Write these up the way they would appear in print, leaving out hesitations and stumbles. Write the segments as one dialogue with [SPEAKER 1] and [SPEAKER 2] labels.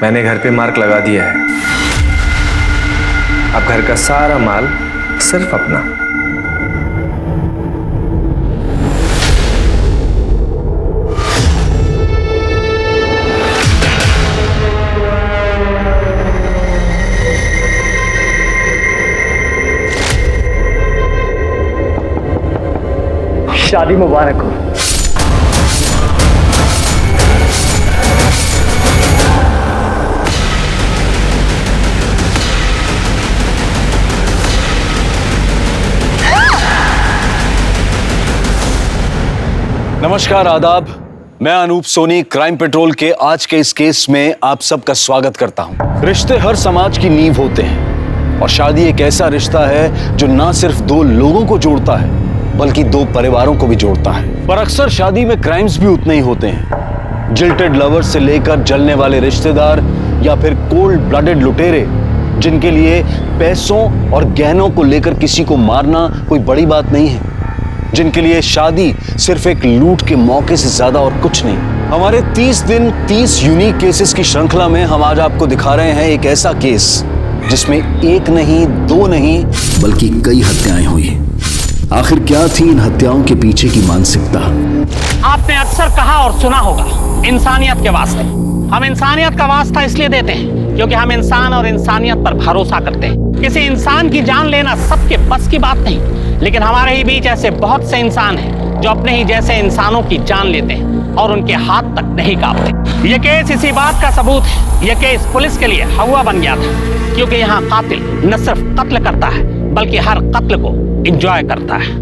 [SPEAKER 1] मैंने घर पे मार्क लगा दिया है। अब घर का सारा माल सिर्फ अपना।
[SPEAKER 2] शादी मुबारक हो।
[SPEAKER 3] नमस्कार, आदाब। मैं अनूप सोनी क्राइम पेट्रोल के आज के इस केस में आप सबका स्वागत करता हूं। रिश्ते हर समाज की नींव होते हैं और शादी एक ऐसा रिश्ता है जो ना सिर्फ दो लोगों को जोड़ता है बल्कि दो परिवारों को भी जोड़ता है। पर अक्सर शादी में क्राइम्स भी उतने ही होते हैं। जिल्टेड लवर्स से लेकर जलने वाले रिश्तेदार या फिर कोल्ड ब्लडेड लुटेरे जिनके लिए पैसों और गहनों को लेकर किसी को मारना कोई बड़ी बात नहीं है, जिनके लिए शादी सिर्फ एक लूट के मौके से ज्यादा और कुछ नहीं। हमारे 30 दिन 30 यूनिक केसेस की श्रृंखला में हम आज आपको दिखा रहे हैं एक ऐसा केस जिसमें एक नहीं, दो नहीं,
[SPEAKER 4] बल्कि कई हत्याएं हुई। आखिर क्या थी इन हत्याओं के पीछे की मानसिकता?
[SPEAKER 5] आपने अक्सर कहा और सुना होगा, इंसानियत के वास्ते। हम इंसानियत का वास्ता इसलिए देते हैं क्योंकि हम इंसान और इंसानियत पर भरोसा करते हैं। किसी इंसान की जान लेना सबके बस की बात नहीं, लेकिन हमारे ही बीच ऐसे बहुत से इंसान हैं जो अपने ही जैसे इंसानों की जान लेते हैं और उनके हाथ तक नहीं कांपते। ये केस इसी बात का सबूत है। ये केस पुलिस के लिए हवा बन गया था क्योंकि यहाँ कातिल न सिर्फ कत्ल करता है बल्कि हर कत्ल को एंजॉय करता है।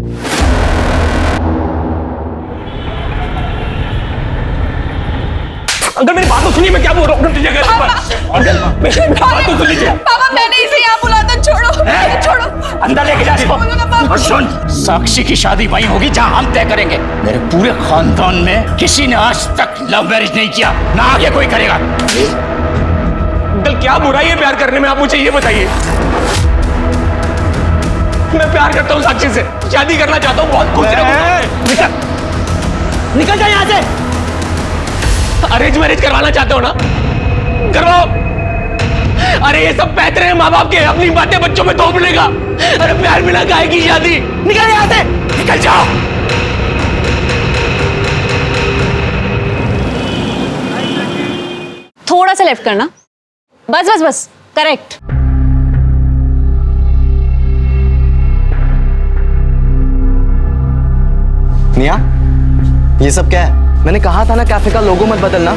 [SPEAKER 5] अंकल मेरी बात तो सुनिए, मैं क्या बोल रहा हूँ। अंकल मेरी बात तो सुन लीजिए।
[SPEAKER 6] पापा मैंने इसे यहाँ बुलाया था, छोड़ो छोड़ो।
[SPEAKER 5] अंदर लेके जा इसको।
[SPEAKER 6] और
[SPEAKER 7] सुन, साक्षी की शादी वहीं होगी जहाँ हम तय करेंगे। मेरे पूरे खानदान में किसी ने आज तक लव मैरिज नहीं किया, ना आगे कोई करेगा।
[SPEAKER 5] अंकल क्या बुराई है प्यार करने में, आप मुझे ये बताइए। मैं प्यार करता हूँ साक्षी से, शादी करना चाहता हूँ, बहुत खुश रहूंगा। निकल जाए यहाँ से। अरेंज मैरिज करवाना चाहते हो ना, करवाओ। अरे ये सब पैतरे हैं माँ बाप के, अपनी बातें बच्चों में थोप लेगा। अरे प्यार बिना गाय की शादी। निकल यहाँ से, निकल जाओ।
[SPEAKER 6] थोड़ा सा लेफ्ट करना, बस बस बस, करेक्ट।
[SPEAKER 2] निया, ये सब क्या है? मैंने कहा था ना कैफे का लोगो मत बदलना।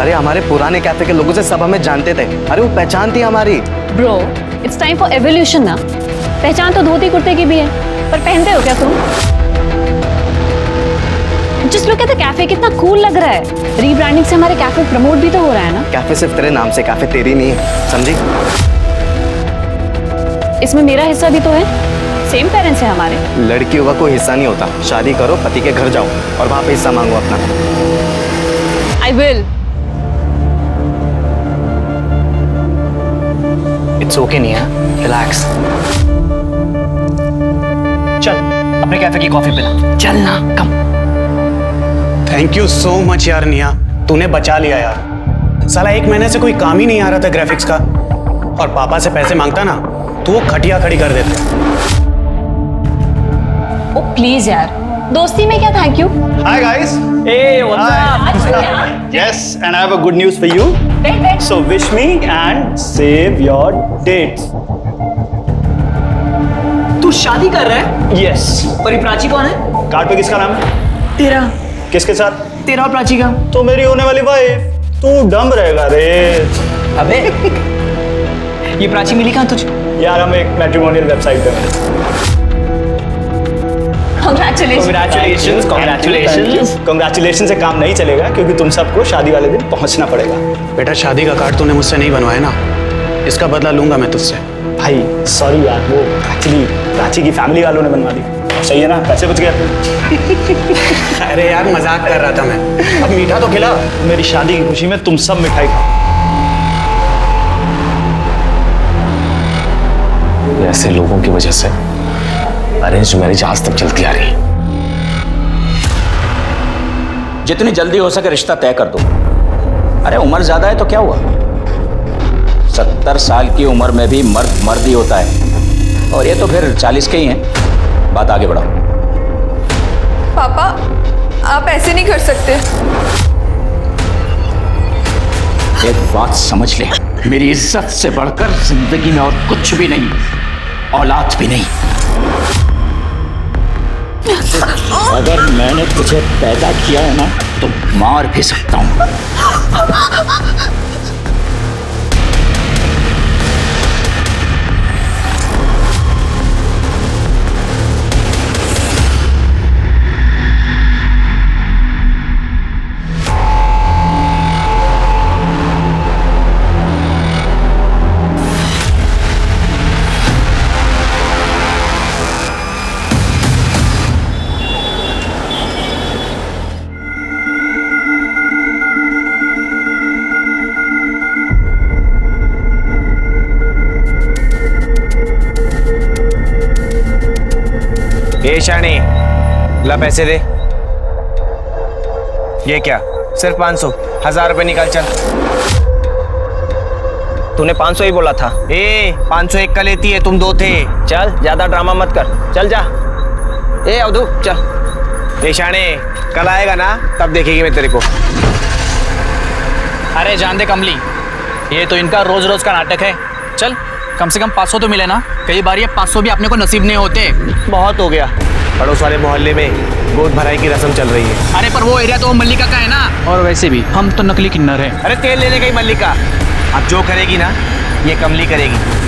[SPEAKER 2] अरे हमारे पुराने कैफे के लोगों से सब हमें जानते थे। अरे वो पहचान थी हमारी।
[SPEAKER 6] Bro, it's time for evolution ना। पहचान तो धोती कुर्ते की भी है, पर पहनते हो क्या तुम? जिस लोग कहते कैफे कितना कूल लग रहा है। रीब्रांडिंग से हमारे कैफे प्रमोट भी तो हो रहा है ना।
[SPEAKER 2] कैफे सिर्फ तेरे नाम से, कैफे तेरी नहीं है, समझी?
[SPEAKER 6] इसमें मेरा हिस्सा भी तो है, सेम पेरेंट्स है हमारे।
[SPEAKER 2] लड़की होगा कोई हिस्सा नहीं होता। शादी करो, पति के घर जाओ और वहां पे हिस्सा मांगो अपना।
[SPEAKER 6] I will.
[SPEAKER 7] इट्स ओके निया, रिलैक्स। चल अपने कैफे की कॉफी पिला। चल ना, कम।
[SPEAKER 8] थैंक यू सो मच यार निया, तूने बचा लिया यार। साला 1 महीने से कोई काम ही नहीं आ रहा था ग्राफिक्स का, और पापा से पैसे मांगता ना तो वो खटिया खड़ी कर देते।
[SPEAKER 6] ओ प्लीज यार, दोस्ती में क्या thank you.
[SPEAKER 9] Hi guys.
[SPEAKER 7] Hey, what's up?
[SPEAKER 9] Yes, and I have a good news for you. So wish me and save your dates.
[SPEAKER 7] तू शादी कर रहा है?
[SPEAKER 9] Yes.
[SPEAKER 7] और ये प्राची कौन है?
[SPEAKER 9] कार्ड पे किसका नाम है?
[SPEAKER 7] तेरा।
[SPEAKER 9] किसके साथ?
[SPEAKER 7] तेरा और प्राची का।
[SPEAKER 9] तो मेरी होने वाली वाइफ। तू डम रहेगा रे।
[SPEAKER 7] अबे ये प्राची मिली कहाँ तुझे?
[SPEAKER 9] यार हम एक मैट्रिमोनियल वेबसाइट पे मिले। Congratulations से काम नहीं चलेगा क्योंकि तुम सबको शादी वाले दिन पहुंचना पड़ेगा।
[SPEAKER 8] बेटा शादी का कार्ड तूने मुझसे नहीं बनवाया ना, इसका बदला लूंगा मैं तुझसे।
[SPEAKER 9] भाई सॉरी यार, वो एक्चुअली प्राची की फैमिली वालों ने बनवा दी। सही है ना, पैसे बच गए।
[SPEAKER 8] अरे यार मजाक कर रहा था मैं। अब मीठा तो खिला।
[SPEAKER 9] मेरी शादी की खुशी में तुम सब मिठाई खाओ।
[SPEAKER 1] ऐसे लोगों की वजह से अरेंज मैरिज आज तक चलती आ रही है।
[SPEAKER 7] जितनी जल्दी हो सके रिश्ता तय कर दो। अरे उम्र ज्यादा है तो क्या हुआ, 70 साल की उम्र में भी मर्द मर्द ही होता है, और ये तो फिर 40 के ही हैं। बात आगे बढ़ाओ।
[SPEAKER 10] पापा, आप ऐसे नहीं कर सकते।
[SPEAKER 7] एक बात समझ ले, मेरी इज्जत से बढ़कर जिंदगी में और कुछ भी नहीं, औलाद भी नहीं। अगर मैंने तुझे पैदा किया है ना, तो मार भी सकता हूं।
[SPEAKER 2] ए शानी, ला पैसे दे। ये क्या, सिर्फ 500? 1000 रुपए निकाल चल।
[SPEAKER 11] तूने 500 ही बोला था।
[SPEAKER 2] 500 एक का लेती है, तुम 2 थे।
[SPEAKER 11] चल ज्यादा ड्रामा मत कर, चल जा। ए अवधू चल।
[SPEAKER 2] ए शानी, कल आएगा ना, तब देखेगी मैं तेरे को।
[SPEAKER 12] अरे जान दे कमली, ये तो इनका रोज रोज का नाटक है। चल कम से कम 500 तो मिले ना, कई बार ये 500 भी अपने को नसीब नहीं होते।
[SPEAKER 2] बहुत हो गया, पड़ोस वाले मोहल्ले में गोद भराई की रस्म चल रही है।
[SPEAKER 12] अरे पर वो एरिया तो मल्लिका का है ना, और वैसे भी हम तो नकली किन्नर हैं।
[SPEAKER 2] अरे तेल लेने गई मल्लिका, अब जो करेगी ना ये कमली करेगी।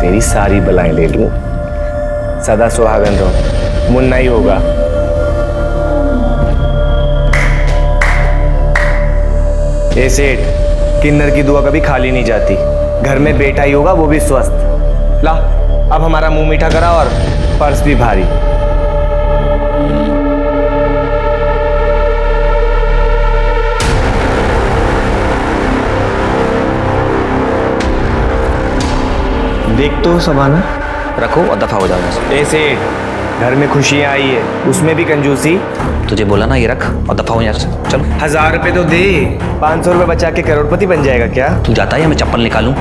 [SPEAKER 2] तेरी सारी बलाएं ले लूं, सदा सुहागन रहो, मुन्ना ही होगा। ए सेठ, किन्नर की दुआ कभी खाली नहीं जाती। घर में बेटा ही होगा, वो भी स्वस्थ। ला, अब हमारा मुंह मीठा करा और पर्स भी भारी। देख तो सबाना,
[SPEAKER 11] रखो और दफा हो जाओ।
[SPEAKER 2] ऐसे घर में खुशियां आई है, उसमें भी कंजूसी।
[SPEAKER 11] तुझे बोला ना, ये रख और दफा हो यहाँ से। चलो।
[SPEAKER 2] 1000 रुपए तो दे, 500 रुपए बचा के करोड़पति बन जाएगा क्या?
[SPEAKER 11] तू जाता है या मैं चप्पल निकालूं?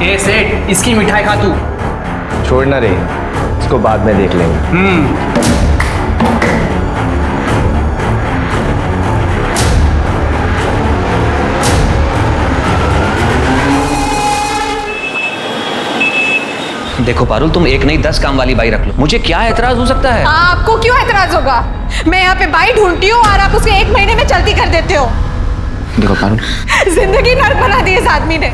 [SPEAKER 12] ए सेठ, इसकी मिठाई खा तू।
[SPEAKER 2] छोड़ना रे, इसको बाद में देख लेंगे।
[SPEAKER 11] देखो पारुल, तुम एक नहीं 10 काम वाली बाई रख लो, मुझे क्या एतराज हो सकता है?
[SPEAKER 10] आपको क्यों एतराज होगा? मैं यहाँ पे बाई ढूंढती हूँ और आप उसे 1 महीने में चलती कर देते हो।
[SPEAKER 11] देखो पारुल,
[SPEAKER 10] जिंदगी नर्क बना दी इस आदमी ने।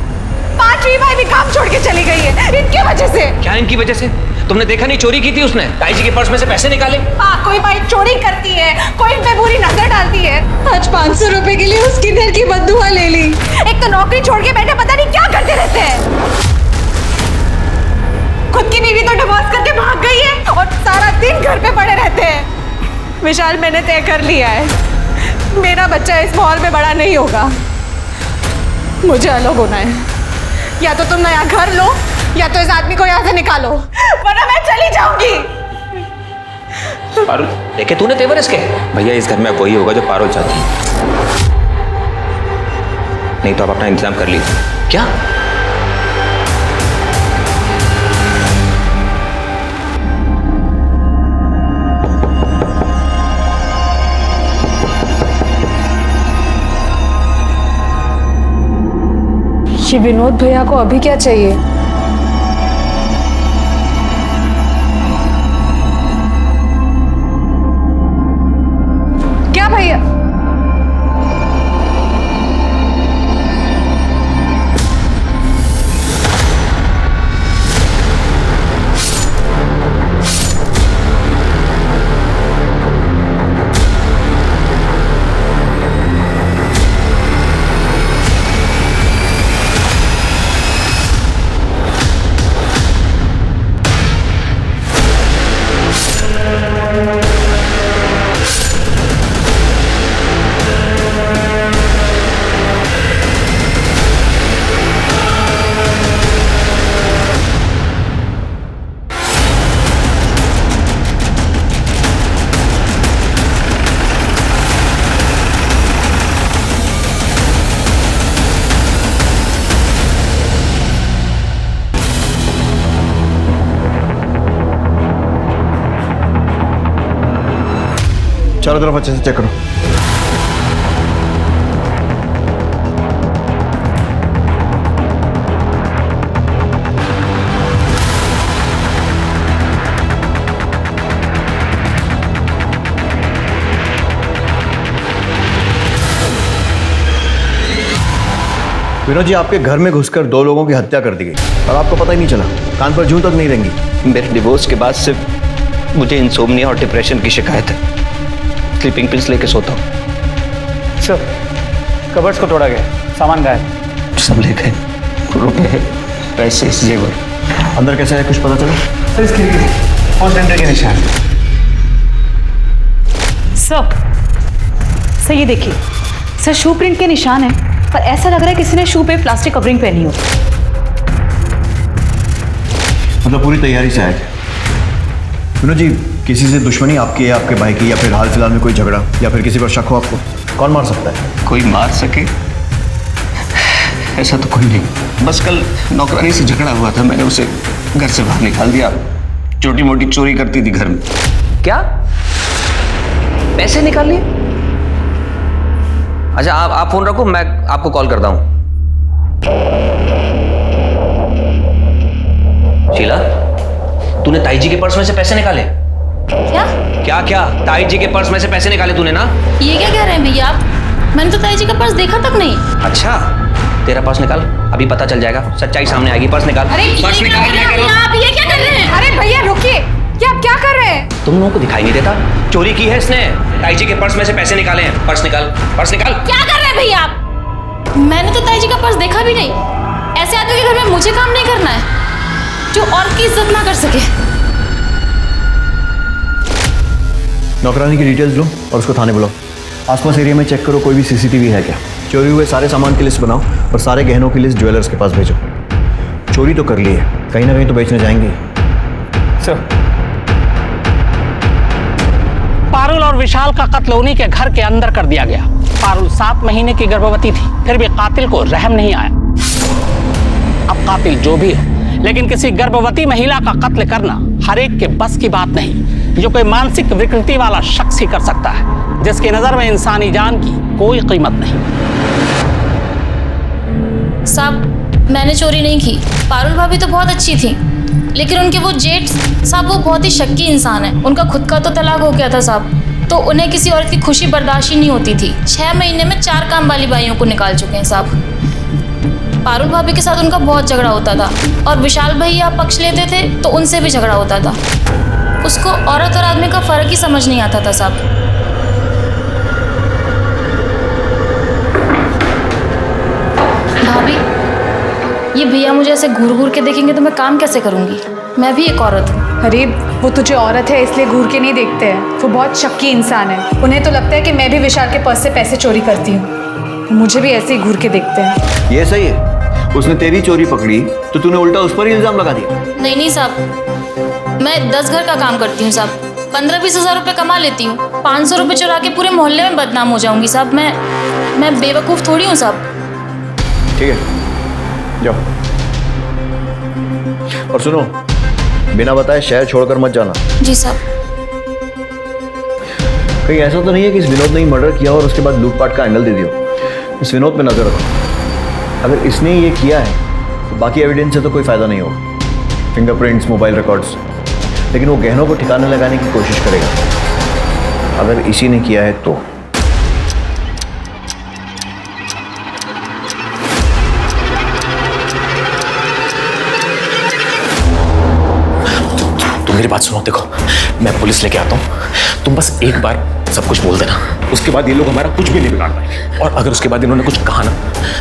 [SPEAKER 10] 5वीं बाई भी काम छोड़ के चली गई है इनकी वजह से।
[SPEAKER 11] क्या इनकी वजह से? तुमने देखा नहीं, चोरी की थी उसने, ताई जी के पर्स में से पैसे निकाले।
[SPEAKER 10] कोई बाई चोरी करती है, कोई इन पे बुरी नजर डालती है। आज 500 रुपए के लिए उस किन्नर की बद्दुआ ले ली। एक तो नौकरी छोड़ के बैठे पता नहीं क्या करते रहते हैं। खुद की बीवी तो डिवोर्स करके भाग गई है और सारा दिन घर पे पड़े रहते हैं। विशाल, मैंने तय कर लिया है, मेरा बच्चा इस माहौल में बड़ा नहीं होगा। मुझे अलग होना है। या तो तुम नया घर लो या तो इस आदमी को यहाँ से निकालो, वरना मैं चली जाऊंगी।
[SPEAKER 11] पारुल, देखे तूने तेवर इसके? भैया, इस घर में वही होगा जो पारुल चाहती है, नहीं तो आप अपना इंतजाम कर लीजिए। क्या?
[SPEAKER 10] ये विनोद भैया को अभी क्या चाहिए? क्या भैया?
[SPEAKER 13] चारों तरफ अच्छे से चेक करो। विनोद जी, आपके घर में घुसकर 2 लोगों की हत्या कर दी गई और आपको पता ही नहीं चला। कान पर जूं तक नहीं रहेंगी।
[SPEAKER 11] मेरे डिवोर्स के बाद सिर्फ मुझे इंसोम्निया और डिप्रेशन की शिकायत है। स्लीपिंग पिल्स लेके सोता हूँ।
[SPEAKER 12] सर, कबर्ड्स को तोड़ा गया, सामान गायब।
[SPEAKER 11] सब ले गए, रुपए, पैसे, जेवर।
[SPEAKER 13] अंदर कैसे है कुछ पता चला?
[SPEAKER 12] सर, इस खिड़की से फर्स्ट एंट्री के निशान।
[SPEAKER 10] सर ये देखिए सर, शू प्रिंट के निशान है, पर ऐसा लग रहा है किसी ने शू पे प्लास्टिक कवरिंग पहनी हो।
[SPEAKER 13] मतलब पूरी तैयारी से आए थे। विनोद जी, किसी से दुश्मनी आपकी या आपके भाई की, या फिर हाल फिलहाल में कोई झगड़ा, या फिर किसी पर शक हो आपको? कौन मार सकता है?
[SPEAKER 11] कोई मार सके ऐसा तो कोई नहीं। बस कल नौकरानी से झगड़ा हुआ था, मैंने उसे घर से बाहर निकाल दिया। छोटी मोटी चोरी करती थी घर में। क्या? पैसे निकाल लिए? अच्छा, आप फोन रखो, मैं आपको कॉल करता हूं। शीला, तूने ताई जी के पर्स में से पैसे निकाले?
[SPEAKER 14] क्या?
[SPEAKER 11] क्या क्या? ताई जी के पर्स में से पैसे निकाले तूने ना?
[SPEAKER 14] ये क्या कह रहे हैं भैया आप? मैंने तो ताई जी का पर्स देखा तक नहीं।
[SPEAKER 11] अच्छा, तेरा पर्स निकाल, अभी पता चल जाएगा, सच्चाई सामने आएगी। पर्स निकाल।
[SPEAKER 14] अरे
[SPEAKER 11] पर्स निकाल।
[SPEAKER 14] आप ये क्या कर रहे हैं?
[SPEAKER 10] अरे भैया रुकिए, क्या आप क्या कर रहे हैं?
[SPEAKER 11] तुम लोगों को दिखाई नहीं देता? चोरी की है इसने। ताई जी के पर्स में से पैसे निकाले हैं। पर्स निकाल, पर्स निकाल।
[SPEAKER 14] क्या कर रहे हैं भैया आप? मैंने तो ताई जी का पर्स देखा भी नहीं। ऐसे आदमी के घर में मुझे काम नहीं करना है जो और की इज्जत ना कर सके।
[SPEAKER 13] नौकरानी की डिटेल्स लो और उसको थाने बुलाओ। आसपास एरिया में चेक करो कोई भी सीसीटीवी है क्या। चोरी हुए सारे सामान की लिस्ट बनाओ और सारे गहनों की लिस्ट ज्वेलर्स के पास भेजो। चोरी तो कर ली है, कहीं ना कहीं तो बेचने जाएंगे।
[SPEAKER 12] सर,
[SPEAKER 5] पारुल और विशाल का कत्ल उन्हीं के घर के अंदर कर दिया गया। पारुल 7 महीने की गर्भवती थी, फिर भी कातिल को रहम नहीं आया। अब कातिल जो भी हो, लेकिन किसी गर्भवती महिला का कत्ल करना हर एक के बस की बात नहीं। जो कोई मानसिक विकृति वाला शख्स ही कर सकता है, जिसकी नजर में इंसानी जान की कोई कीमत नहीं।
[SPEAKER 14] साहब, मैंने चोरी नहीं की। पारुल भाभी तो बहुत अच्छी थी, लेकिन उनके वो जेठ साहब, वो बहुत ही शक्की इंसान है। उनका खुद का तो तलाक हो गया था साहब, तो उन्हें किसी औरत की खुशी बर्दाश्त ही नहीं होती थी। 6 महीने में 4 काम वाली बाइयों को निकाल चुके हैं साहब। पारुल भाभी के साथ उनका बहुत झगड़ा होता था, और विशाल भैया पक्ष लेते थे तो उनसे भी झगड़ा होता था। उसको औरत और आदमी का फर्क ही समझ नहीं आता था साहब। भाभी, ये भैया मुझे ऐसे घूर घूर के देखेंगे तो मैं काम कैसे करूँगी? मैं भी एक औरत हूँ।
[SPEAKER 10] अरे वो तुझे औरत है इसलिए घूर के नहीं देखते हैं, वो बहुत शक्की इंसान है। उन्हें तो लगता है कि मैं भी विशाल के पर्स से पैसे चोरी करती हूँ, मुझे भी ऐसे ही घूर के देखते हैं।
[SPEAKER 13] ये सही है, उसने तेरी चोरी पकड़ी तो तूने उल्टा उस पर ही इल्जाम लगा दिया।
[SPEAKER 14] नहीं साहब, मैं 10 घर का काम करती हूँ साहब। 15-20 हज़ार रुपये कमा लेती हूँ। 500 रुपये चुरा के पूरे मोहल्ले में बदनाम हो जाऊंगी साहब। मैं बेवकूफ़ थोड़ी हूँ साहब।
[SPEAKER 13] ठीक है, जाओ। और सुनो, बिना बताए शहर छोड़कर मत जाना।
[SPEAKER 14] जी साहब।
[SPEAKER 13] कहीं ऐसा तो नहीं है कि इस विनोद ने ही मर्डर किया और उसके बाद लूटपाट का एंगल दे दियो? इस विनोद पे नजर रखो। अगर इसने ये किया है तो बाकी एविडेंस से तो कोई फायदा नहीं होगा, फिंगरप्रिंट्स, मोबाइल रिकॉर्ड्स, लेकिन वो गहनों को ठिकाने लगाने की कोशिश करेगा। अगर इसी ने किया है तो
[SPEAKER 1] मेरी बात सुनो, देखो मैं पुलिस लेके आता हूँ, तुम बस एक बार सब कुछ बोल देना, उसके बाद ये लोग हमारा कुछ भी नहीं बिगाड़ पाएंगे। और अगर उसके बाद इन्होंने कुछ कहा ना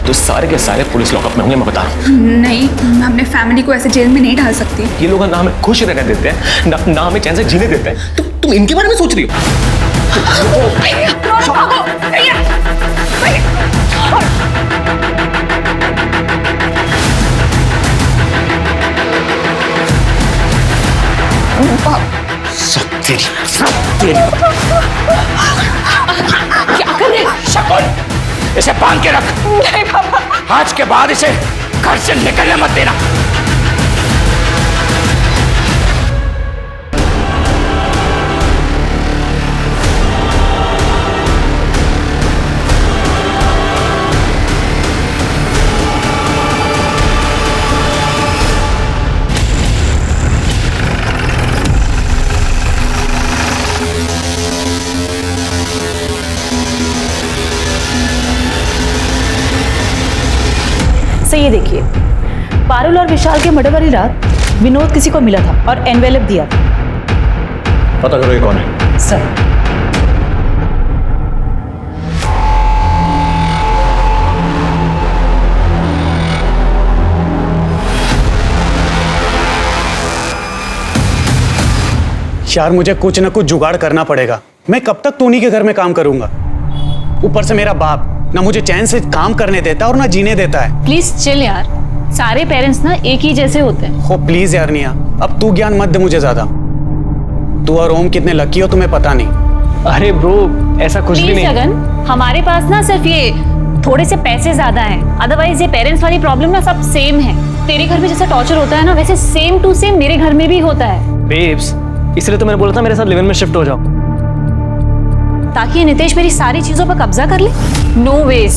[SPEAKER 1] तो सारे के सारे पुलिस लॉकअप में होंगे, मैं बता रहा हूँ।
[SPEAKER 15] नहीं, मैं अपने फैमिली को ऐसे जेल में नहीं डाल सकती।
[SPEAKER 1] ये लोग ना हमें खुश रहने देते हैं, ना हमें चैन से जीने देते हैं। तुम इनके बारे में सोच रही हो?
[SPEAKER 7] क्या कर रहे? शकुन, इसे बांध के रख। नहीं पापा। आज के बाद इसे घर से निकलने मत देना।
[SPEAKER 16] सर ये देखिए, पारुल और विशाल के मर्डर वाली रात विनोद किसी को मिला था और एनवेलप दिया था।
[SPEAKER 13] पता करो ये कौन है।
[SPEAKER 16] सर
[SPEAKER 8] यार मुझे कुछ ना कुछ जुगाड़ करना पड़ेगा। मैं कब तक टोनी के घर में काम करूंगा? ऊपर से मेरा बाप ना मुझे चैन से काम करने देता और ना जीने देता है।
[SPEAKER 6] प्लीज चिल यार, सारे पेरेंट्स ना एक ही जैसे होते हैं।
[SPEAKER 8] हो प्लीज यार निया, अब तू ज्ञान मत दे मुझे ज्यादा। तू और ओम कितने लकी हो तुम्हें पता नहीं।
[SPEAKER 2] अरे ब्रो ऐसा कुछ भी नहीं।
[SPEAKER 6] जगन, हमारे पास ना सिर्फ ये थोड़े से पैसे ज्यादा हैं, अदरवाइज ये पेरेंट्स वाली प्रॉब्लम ना सब सेम है। तेरे घर में जैसा टॉर्चर होता है ना, वैसे सेम टू सेम मेरे घर में भी होता है।
[SPEAKER 2] बेब्स, इसलिए तो मैंने बोला था मेरे साथ लिव इन में शिफ्ट हो जाओ,
[SPEAKER 6] ताकि ये नितेश मेरी सारी चीजों पर कब्जा कर ले। नो वेज,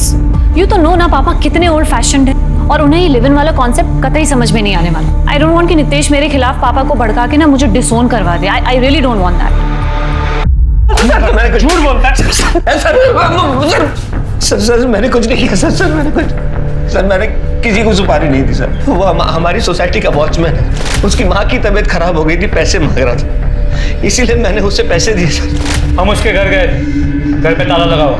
[SPEAKER 6] यू तो नो ना पापा कितने ओल्ड फैशन्ड है, और उन्हें ये लिव इन वाला कॉन्सेप्ट कतई समझ में नहीं आने वाला। आई डोंट वांट कि नितेश मेरे खिलाफ पापा को भड़का के ना मुझे डिसोन करवा दे। I really don't want that.
[SPEAKER 11] मैंने कुछ झूठ बोलता सर, मैंने कुछ नहीं किया सर, मैंने किसी को सुपारी नहीं दी सर। वो हमारी सोसाइटी का वॉचमैन है, उसकी माँ की तबीयत खराब हो गई थी, पैसे मांग रहा था, इसीलिए मैंने उससे पैसे दिए सर।
[SPEAKER 9] हम उसके घर गए, घर पे ताला लगा हुआ।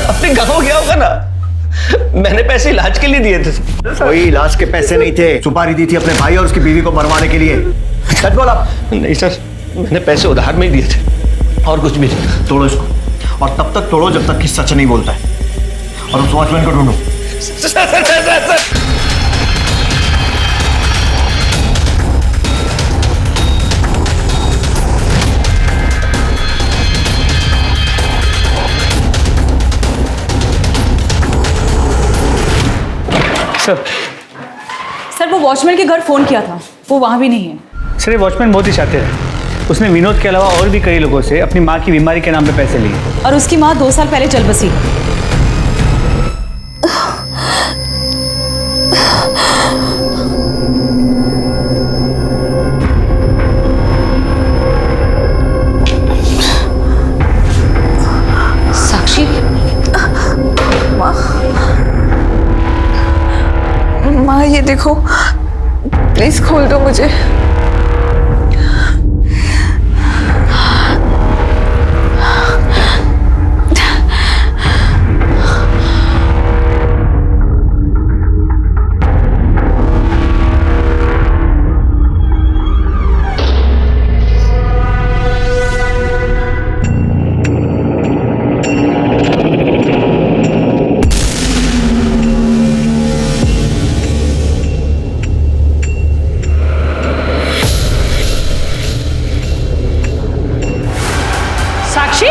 [SPEAKER 11] अपने गाँव गया होगा ना, मैंने पैसे इलाज के लिए दिए थे।
[SPEAKER 13] कोई इलाज के पैसे नहीं थे, सुपारी दी थी अपने भाई और उसकी बीवी को मरवाने के लिए। सच बोला?
[SPEAKER 11] नहीं सर, मैंने पैसे उधार में ही दिए थे, और कुछ भी नहीं।
[SPEAKER 13] तोड़ो इसको, और तब तक तोड़ो जब तक कि सच नहीं बोलता है, और उस वॉचमैन को ढूंढो।
[SPEAKER 16] सर वो वॉचमैन के घर फोन किया था, वो वहां भी नहीं है।
[SPEAKER 9] सर ये वॉचमैन बहुत ही शातिर है, उसने विनोद के अलावा और भी कई लोगों से अपनी माँ की बीमारी के नाम पे पैसे लिए,
[SPEAKER 16] और उसकी माँ 2 साल पहले चल बसी।
[SPEAKER 10] साक्षी, माँ ये देखो, प्लीज खोल दो मुझे।
[SPEAKER 16] साक्षी,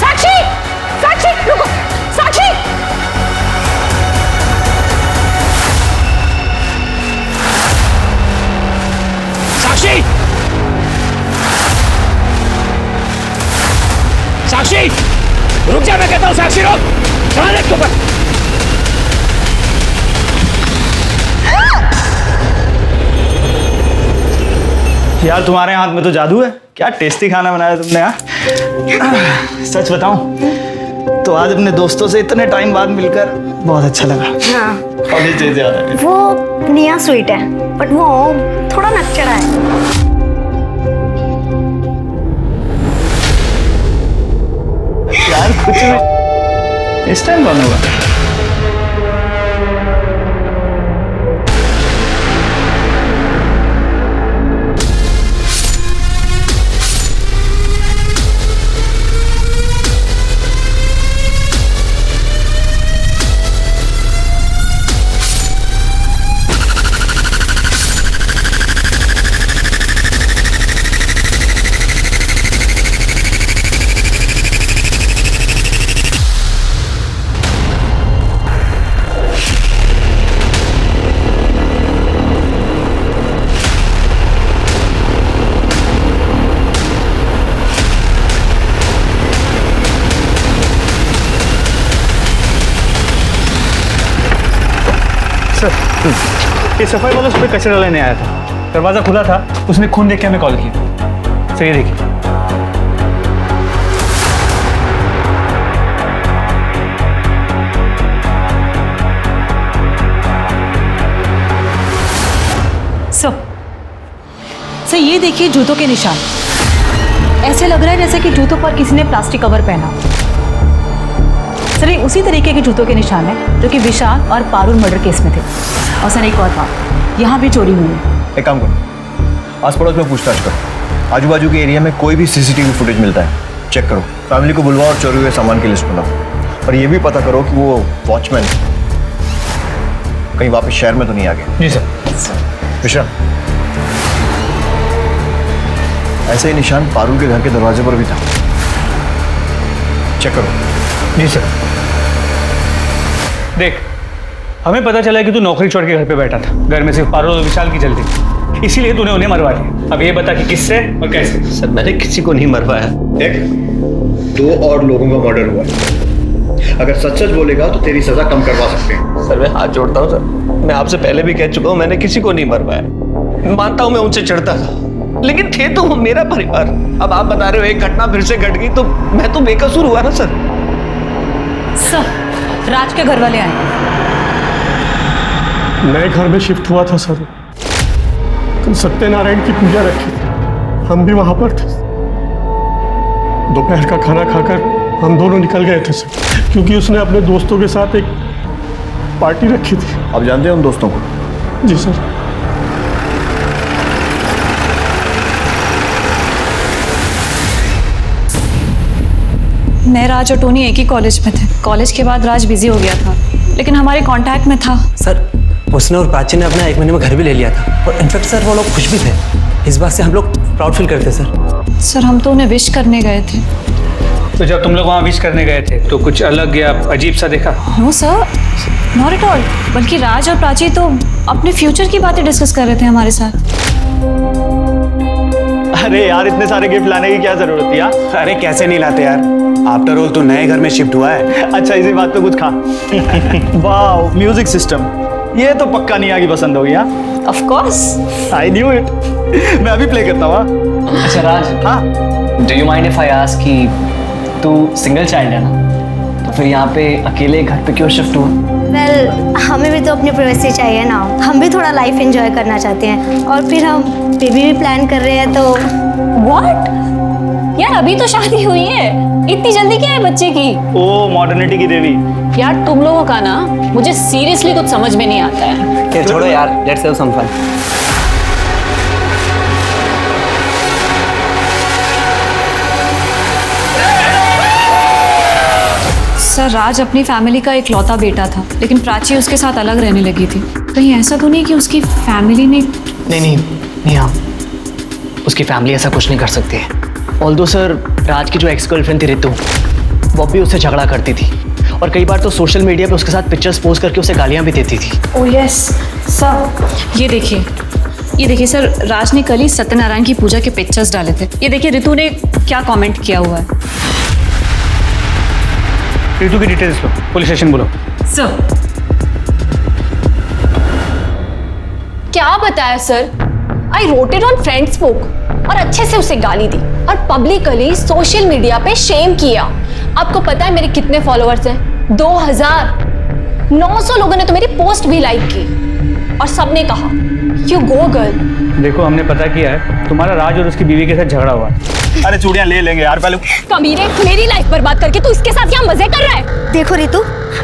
[SPEAKER 16] साक्षी, साक्षी रुको, साक्षी।
[SPEAKER 7] साक्षी, साक्षी रुक जा, मैं कहता हूँ साक्षी रुक, ध्यान रख ऊपर।
[SPEAKER 9] यार तुम्हारे हाथ में तो जादू है, क्या टेस्टी खाना बनाया तुमने यार। सच बताऊं तो आज अपने दोस्तों से इतने टाइम बाद मिलकर बहुत अच्छा लगा।
[SPEAKER 17] हाँ।
[SPEAKER 9] काफी चीजें याद आई।
[SPEAKER 17] वो निया स्वीट है, बट वो थोड़ा नकचड़ा है।
[SPEAKER 9] यार कुछ नहीं, इस टाइम कौन होगा? सर ये सफाई वाला उस पर कचरा लेने आया था, दरवाज़ा खुला था, उसने खून देख के हमें कॉल किया। सर ये देखिए।
[SPEAKER 16] सर ये देखिए जूतों के निशान। ऐसे लग रहा है जैसे कि जूतों पर किसी ने प्लास्टिक कवर पहना। सर ये उसी तरीके के जूतों के निशान है जो कि विशाल और पारुल मर्डर केस में थे। और सर एक और बात, यहाँ भी चोरी हुई है।
[SPEAKER 13] एक काम करो, आस पड़ोस में पूछताछ करो, आजू बाजू के एरिया में कोई भी सीसीटीवी फुटेज मिलता है चेक करो, फैमिली को बुलवाओ और चोरी हुए सामान की लिस्ट बनाओ। और ये भी पता करो कि वो वॉचमैन कहीं वापस शहर में तो नहीं आ गया।
[SPEAKER 9] जी सर।
[SPEAKER 13] विश्राम, ऐसे ही निशान पारुल के घर के दरवाजे पर भी था, चेक करो।
[SPEAKER 9] जी सर। देख, हमें पता चला कि तू नौकरी छोड़ के घर पे बैठा था, घर में सिर्फ पारुल और विशाल की चलती, इसीलिए तूने उन्हें मरवा दिया। अब ये बता कि किससे और कैसे?
[SPEAKER 11] सर मैंने किसी को नहीं मरवाया।
[SPEAKER 13] देख, 2 और लोगों का मर्डर हुआ है, अगर सच सच बोलेगा तो तेरी सजा कम करवा सकते हैं।
[SPEAKER 11] सर मैं हाथ जोड़ता हूँ सर, मैं आपसे पहले भी कह चुका हूँ मैंने किसी को नहीं मरवाया। मानता हूँ मैं उनसे चढ़ता था, लेकिन थे तो वो मेरा परिवार। अब आप बता रहे हो एक घटना फिर से घट गई तो मैं तो बेकसूर हुआ ना सर।
[SPEAKER 16] सर राज के घर वाले आए।
[SPEAKER 18] नए घर में शिफ्ट हुआ था सर, कल सत्यनारायण की पूजा रखी थी, हम भी वहां पर थे। दोपहर का खाना खाकर हम दोनों निकल गए थे सर, क्योंकि उसने अपने दोस्तों के साथ एक पार्टी रखी थी।
[SPEAKER 13] आप जानते हैं उन दोस्तों को?
[SPEAKER 18] जी सर।
[SPEAKER 6] मैं, राज और टोनी एक ही कॉलेज में थे। कॉलेज के बाद राज बिजी हो गया था, लेकिन हमारे कांटेक्ट में था।
[SPEAKER 19] सर उसने और प्राची ने अपना 1 महीने में घर भी ले लिया था, और इनफैक्ट सर वो लोग खुश भी थे। इस बात से हम लोग प्राउड फील करते सर।
[SPEAKER 6] सर हम तो उन्हें विश करने गए थे।
[SPEAKER 9] तो जब तुम लोग वहाँ विश करने गए थे तो कुछ अलग या अजीब सा देखा?
[SPEAKER 6] No sir, not at all. बल्कि राज और प्राची तो अपने फ्यूचर की बातें डिस्कस कर रहे थे हमारे साथ।
[SPEAKER 9] अरे यार इतने सारे गिफ्ट लाने की क्या जरूरत थी यार?
[SPEAKER 8] अरे कैसे नहीं लाते यार, आफ्टर ऑल तो नए घर में शिफ्ट हुआ है।
[SPEAKER 9] अच्छा इसी बात पे कुछ खा। वाह, म्यूजिक सिस्टम, ये तो पक्का निया की पसंद होगी। हाँ
[SPEAKER 6] of course,
[SPEAKER 9] I knew it. मैं अभी प्ले करता हूँ।
[SPEAKER 19] अच्छा राज,
[SPEAKER 9] हाँ
[SPEAKER 19] do you mind if I ask कि तू सिंगल चाइल्ड है ना, तो फिर यहाँ पे अकेले घर पे क्यों शिफ्ट हुआ?
[SPEAKER 17] वेल हमें भी तो अपनी प्राइवेसी चाहिए ना, हम भी थोड़ा लाइफ एंजॉय करना चाहते हैं, और फिर हम बेबी भी प्लान कर रहे हैं। तो
[SPEAKER 6] व्हाट यार, अभी तो शादी हुई है, इतनी जल्दी क्या है बच्चे की?
[SPEAKER 9] ओ मॉडर्निटी की देवी।
[SPEAKER 6] यार तुम लोगों का ना मुझे सीरियसली कुछ समझ में नहीं आता है।
[SPEAKER 19] छोड़ो यार, let's have some fun.
[SPEAKER 6] Sir Raj अपनी फैमिली का इकलौता बेटा था, लेकिन प्राची उसके साथ अलग रहने लगी थी। कहीं ऐसा तो नहीं कि उसकी फैमिली ने?
[SPEAKER 19] नहीं हाँ, उसकी फैमिली ऐसा कुछ नहीं कर सकती है। ऑल्दो सर राज की जो एक्स गर्लफ्रेंड थी रितु, वो भी उससे झगड़ा करती थी, और कई बार तो सोशल मीडिया पे उसके साथ पिक्चर्स पोस्ट करके उसे गालियाँ भी देती थी।
[SPEAKER 6] ओह यस सर, ये देखिए सर, राज ने कल ही सत्यनारायण की पूजा के पिक्चर्स डाले थे। ये देखिए रितु ने क्या कमेंट किया हुआ है।
[SPEAKER 9] रितु की डिटेल्स लो, पुलिस स्टेशन बोलो।
[SPEAKER 6] सर
[SPEAKER 20] क्या बताया sir? I wrote it on Friendsbook और अच्छे से उसे गाली दी और पब्लिकली सोशल मीडिया पे शेम किया। आपको पता है मेरे कितने फॉलोअर्स हैं? 2900 लोगों ने तो मेरी पोस्ट भी लाइक की, और सबने कहा यू गो गर्ल।
[SPEAKER 9] देखो हमने पता किया है, तुम्हारा राज और उसकी बीवी के साथ झगड़ा हुआ है। अरे चूड़ियां ले लेंगे यार पहले।
[SPEAKER 20] कमीने, मेरी लाइफ बर्बाद करके तू इसके साथ यहाँ मजे कर रहा है?
[SPEAKER 17] देखो रितु,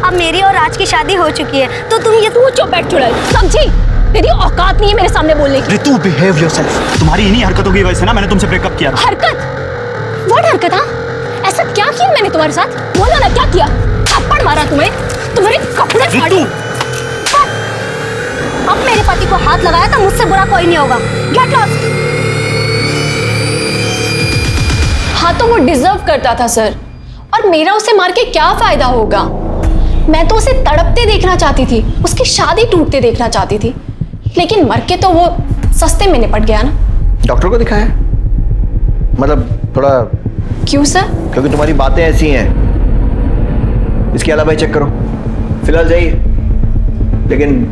[SPEAKER 17] अब मेरी और राज की शादी हो चुकी है, तो तुम ये
[SPEAKER 20] तू चुप बैठ चुड़ैल, समझी? तेरी औकात नहीं है मेरे सामने बोलने की।
[SPEAKER 9] Ritu behave yourself. तुम्हारी इन्हीं हरकतों की वजह से ना मैंने तुमसे ब्रेकअप किया।
[SPEAKER 20] हरकत? व्हाट हरकत? हाँ ऐसा क्या किया मैंने तुम्हारे साथ? बोलो ना क्या किया? थप्पड़ मारा तुम्हें? तुम्हारे कपड़े फाड़े?
[SPEAKER 17] अब मेरे पति को हाथ लगाया तो मुझसे बुरा कोई नहीं होगा। Get lost.
[SPEAKER 20] हाँ तो वो डिजर्व करता था सर, और मेरा उसे मार के क्या फायदा होगा? मैं तो उसे तड़पते देखना चाहती थी, उसकी शादी टूटते देखना चाहती थी, लेकिन मर के तो वो सस्ते में निपट गया ना।
[SPEAKER 13] डॉक्टर को दिखाया? मतलब थोड़ा।
[SPEAKER 20] क्यों सर?
[SPEAKER 13] क्योंकि तुम्हारी बातें ऐसी हैं। इसके अलावा ही चेक करो। फिलहाल जाइए, लेकिन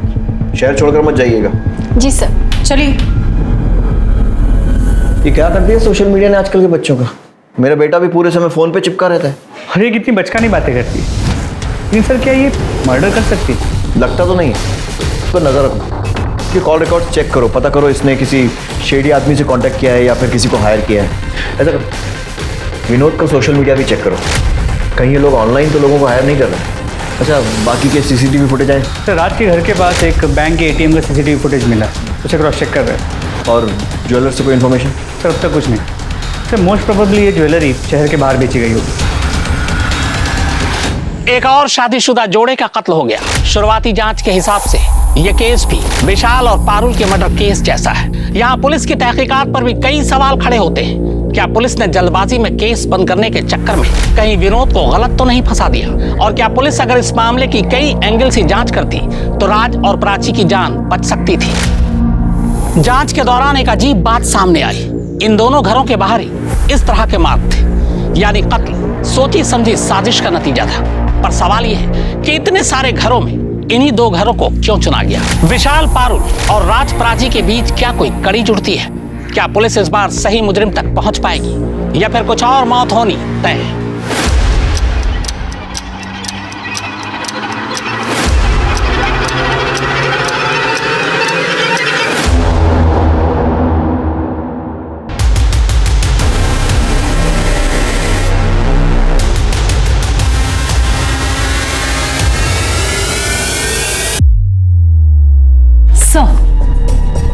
[SPEAKER 13] शहर छोड़कर मत जाइएगा।
[SPEAKER 20] जी सर।
[SPEAKER 6] चलिए।
[SPEAKER 13] ये क्या करती है सोशल मीडिया ने आजकल के बच्चों का? मेरा बेटा भी पूरे समय फोन पे चिपका रहता है।
[SPEAKER 9] अरे कितनी बचकानी बातें करती है। लेकिन सर क्या ये मर्डर कर सकती है?
[SPEAKER 13] लगता तो नहीं है, उस पर नजर रखो। इसके कॉल रिकॉर्ड चेक करो, पता करो इसने किसी शेडी आदमी से कांटेक्ट किया है या फिर किसी को हायर किया है। ऐसा करो, विनोद का सोशल मीडिया भी चेक करो, कहीं ये लोग ऑनलाइन तो लोगों को हायर नहीं कर रहे। अच्छा, बाकी के सीसीटीवी फुटेज आए?
[SPEAKER 9] सर राज के घर के पास एक बैंक के एटीएम का सीसीटीवी फुटेज मिला, उसे क्रॉस चेक कर रहे हैं।
[SPEAKER 13] और ज्वेलर से कोई इन्फॉर्मेशन?
[SPEAKER 9] सर अब तक कुछ नहीं सर, मोस्ट प्रोबेबली ये ज्वेलरी शहर के बाहर बेची गई होगी।
[SPEAKER 5] एक और शादीशुदा जोड़े का कत्ल हो गया। शुरुआती जांच के हिसाब से यह केस भी विशाल और पारुल के मर्डर केस जैसा है। यहाँ पुलिस की तहकीकात पर भी कई सवाल खड़े होते हैं। क्या पुलिस ने जल्दबाजी में केस बंद करने के चक्कर में कहीं विनोद को गलत तो नहीं फंसा दिया? और क्या पुलिस अगर इस मामले की कई एंगल से जांच करती तो राज और प्राची की जान बच सकती थी? जांच के दौरान एक अजीब बात सामने आई। इन दोनों घरों के बाहर ही इस तरह के मार्ग थे, यानी कत्ल सोची समझी साजिश का नतीजा था। पर सवाल यह है कि इतने सारे घरों में इन्हीं दो घरों को क्यों चुना गया? विशाल पारुल और राज प्राची के बीच क्या कोई कड़ी जुड़ती है? क्या पुलिस इस बार सही मुजरिम तक पहुंच पाएगी या फिर कुछ और मौत होनी तय है?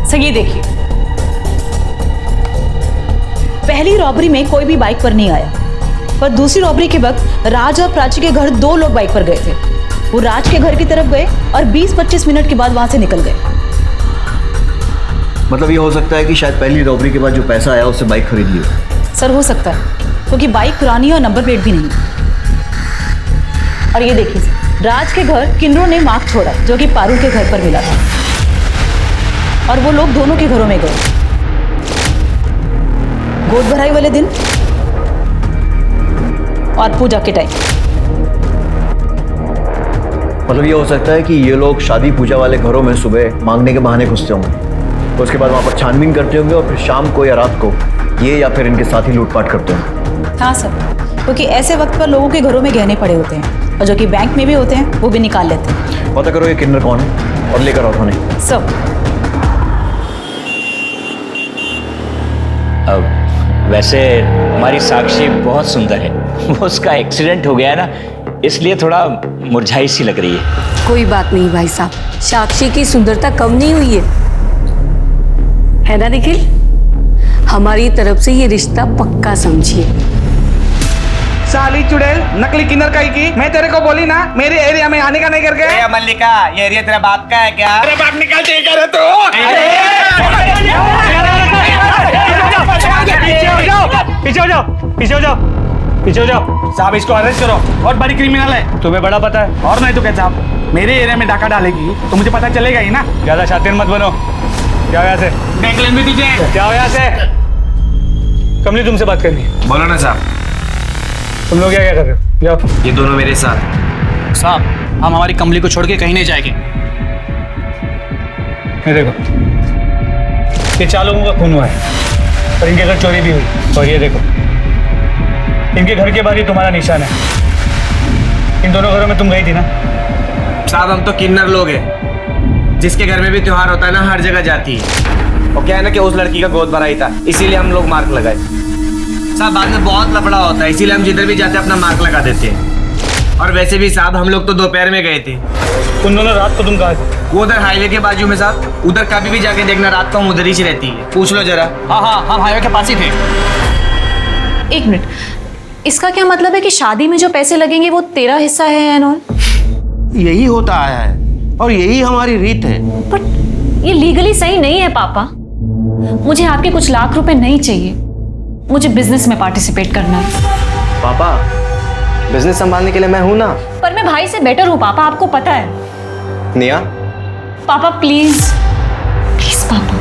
[SPEAKER 16] सर ये देखिए, पहली रॉबरी में कोई भी बाइक पर नहीं आया, पर दूसरी रॉबरी के वक्त राज और प्राची के घर दो लोग बाइक पर गए थे। वो राज के घर की तरफ गए और 20-25 मिनट के बाद वहां से निकल गए।
[SPEAKER 13] मतलब ये हो सकता है कि शायद पहली रॉबरी के बाद जो पैसा आया उससे बाइक खरीद ली हो।
[SPEAKER 16] सर हो सकता है, क्योंकि बाइक पुरानी है और नंबर प्लेट भी नहीं। और ये देखिए सर, राज के घर किन्नरों ने मार्क छोड़ा जो कि पारुल के घर पर मिला था, और वो लोग दोनों के घरों में गए गोद भराई वाले दिन और पूजा के टाइम।
[SPEAKER 13] मतलब ये हो सकता है कि ये लोग शादी पूजा वाले घरों में सुबह मांगने के बहाने घुसते होंगे, उसके बाद वहां पर छानबीन करते होंगे और फिर शाम को या रात को ये या फिर इनके साथी लूटपाट करते होंगे।
[SPEAKER 16] हाँ सर, क्योंकि ऐसे वक्त पर लोगों के घरों में गहने पड़े होते हैं और जो कि बैंक में भी होते हैं वो भी निकाल लेते हैं।
[SPEAKER 13] पता करो ये किन्नर कौन है और लेकर आओ थाने।
[SPEAKER 16] सब
[SPEAKER 7] वैसे हमारी साक्षी बहुत सुंदर है, वो उसका एक्सीडेंट हो गया है ना, इसलिए थोड़ा मुरझाई सी लग रही है।
[SPEAKER 21] कोई बात नहीं भाई साहब, साक्षी की सुंदरता कम नहीं हुई है ना निखिल? हमारी तरफ से ये रिश्ता पक्का समझिए।
[SPEAKER 22] साली चुड़ैल, नकली किन्नर काई की? मैं तेरे को बोली ना मेरे एरिया में आने का नहीं करके।
[SPEAKER 2] मल्लिका, ये एरिया तेरा बाप का है क्या?
[SPEAKER 22] अरे बाप निकल देगा रे तू।
[SPEAKER 9] पीछे हो जाओ, पीछे हो जाओ, पीछे हो जाओ।
[SPEAKER 22] साहब इसको अरेस्ट करो, बहुत बड़ी क्रिमिनल है।
[SPEAKER 9] तुम्हें बड़ा पता है?
[SPEAKER 22] और नहीं तो क्या साहब, मेरे एरिया में डाका डालेगी तो मुझे पता चलेगा ही ना।
[SPEAKER 9] ज्यादा शातिर मत बनो। क्या हो यहाँ से?
[SPEAKER 22] बैंक लेन भी तुझे।
[SPEAKER 9] क्या हो यहाँ से? कमली तुमसे बात करनी है।
[SPEAKER 2] बोलो ना साहब।
[SPEAKER 9] तुम लोग क्या क्या कर रहे हो? जाओ।
[SPEAKER 2] ये दोनों मेरे साथ।
[SPEAKER 12] साहब हम हमारी कमली को छोड़ के कहीं नहीं जाएंगे।
[SPEAKER 9] ये देखो, ये 4 लोगों का खून हुआ है और इनके घर चोरी भी हुई। और ये देखो, इनके घर के बाहर ही तुम्हारा निशान है। इन दोनों घरों में तुम गई थी ना?
[SPEAKER 2] साहब हम तो किन्नर लोग हैं, जिसके घर में भी त्योहार होता है ना हर जगह जाती है। और क्या है ना कि उस लड़की का गोद भराई था, इसीलिए हम लोग मार्क लगाए। साहब बाद में बहुत लफड़ा होता है, इसीलिए हम जिधर भी जाते हैं अपना मार्क लगा देते हैं। और वैसे भी साहब हम लोग तो दोपहर में गए थे।
[SPEAKER 9] उन दोनों रात को तुम कहाँ थे?
[SPEAKER 2] वो उधर हाईवे के बाजू में साहब, उधर कभी भी जाके देखना, रात को हम उधर ही रहती है, पूछ लो जरा।
[SPEAKER 12] हाँ हाँ हम हाईवे के पास ही थे।
[SPEAKER 6] एक मिनट, इसका क्या मतलब है कि शादी में जो पैसे लगेंगे वो तेरा हिस्सा है एंड ऑल?
[SPEAKER 11] यही होता आया है और यही हमारी रीत है।
[SPEAKER 6] बट ये लीगली सही नहीं है पापा। मुझे आपके कुछ लाख रुपए नहीं चाहिए, मुझे बिजनेस में पार्टिसिपेट करना है।
[SPEAKER 2] पापा बिजनेस संभालने के लिए मैं हूं ना।
[SPEAKER 6] पर मैं भाई से बेटर हूँ पापा, आपको पता है।
[SPEAKER 2] निया
[SPEAKER 6] पापा प्लीज प्लीज पापा।